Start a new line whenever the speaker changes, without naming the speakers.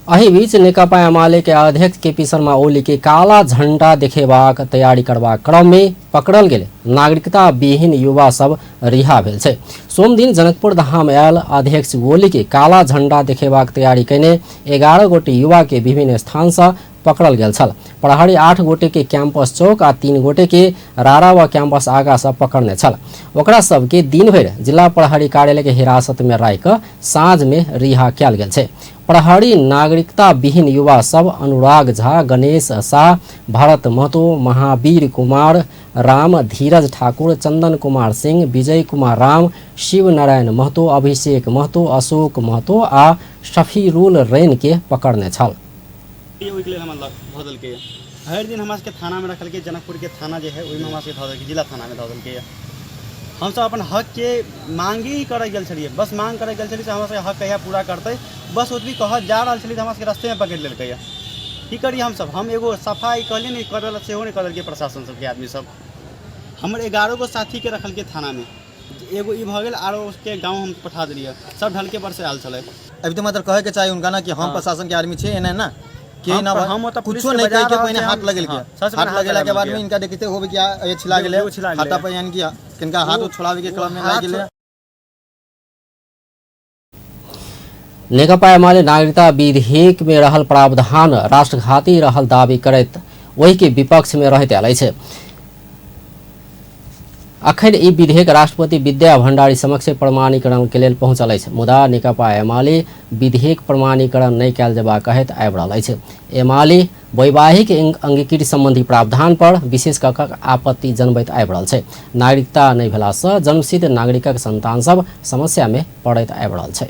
एही बीच नेकपा एमाले के अध्यक्ष केपी शर्मा ओली के काला झंडा देखेबाक तैयारी करबाक क्रम में पकड़ल गेल नागरिकता विहीन युवा सब रिहा भेल छै। सोम दिन जनकपुर धाम आयल अध्यक्ष ओली के काला झंडा देखेबाक तैयारी कयने 11 गोटे युवा के विभिन्न स्थान से पकड़ल गेल छल। प्रहरी 8 गोटे के कैंपस चौक आ 3 गोटे के रारा व कैंपस आगा से पकड़ने छल। ओकरा सबके दिन भर जिला प्रहरी कार्यालय के हिरासत में राख साँझ में रिहा कयल गेल छै। प्रहरी नागरिकता विहीन युवा सब अनुराग झा, गणेश शाह, भरत महतो, महावीर कुमार राम, धीरज ठाकुर, चंदन कुमार सिंह, विजय कुमार राम, शिव नारायण महतो, अभिषेक महतो, अशोक महतो आ शफीरुल रैन के पकड़ने छल।
हर दिन हमारे के थाना में रखल के जनकपुर के थाना जो है वही में हमारे धऽ जिला थाना में धऽ के हम सब अपन हक के मांगे ही करे गेल छलिए। बस मांग करे गेल छलिए से हमरा हक कहिया पूरा करते, बस ओतबी कह जा रहल छलिए हमरा के रास्ते में पकड़ लेलकै। की करी हम एगो सफाई कहलिए नहीं करल सेहो नहीं करल के प्रशासन सब के आदमी सब। हमर 11 गो साथी के रखल के थाना में, एगो ई भ गेल आरो उसके गांव हम पठा दिलिए, सब ढलके पर से आयल छले।
अभी तो मतलब कहे के चाहिए उनका ना कि हम प्रशासन के आदमी छे एने ना के ना
हम तो
कुछो नहीं कह के पहिने हाथ लगेल के हाथ लगेला के बाद में इनका देखते होबे कि ये छिला गेले हाथा पे यानी कि किनका हाथ छोड़ावे के क्रम में लाग गेले।
नेकपा एमाले नागरिकता विधेयक में रहल प्रावधान राष्ट्रघाती रहल दावी करैत वही के विपक्ष में रहते आयल छै। अखन ई विधेयक राष्ट्रपति विद्या भंडारी समक्ष प्रमाणीकरण के लेल पहुंचल अछि, मुदा नेकपा एमाले विधेयक प्रमाणीकरण नहीं कयल जेबाक कहैत आबि रहल अछि। एमाले वैवाहिक अंगीकृति संबंधी प्रावधान पर विशेष कऽ कऽ आपत्ति जनबैत आबि रहल छै। नागरिकता नहीं भेला सँ जन्मसिद्ध नागरिकक संतान सब समस्या में पड़ैत आबि रहल छै।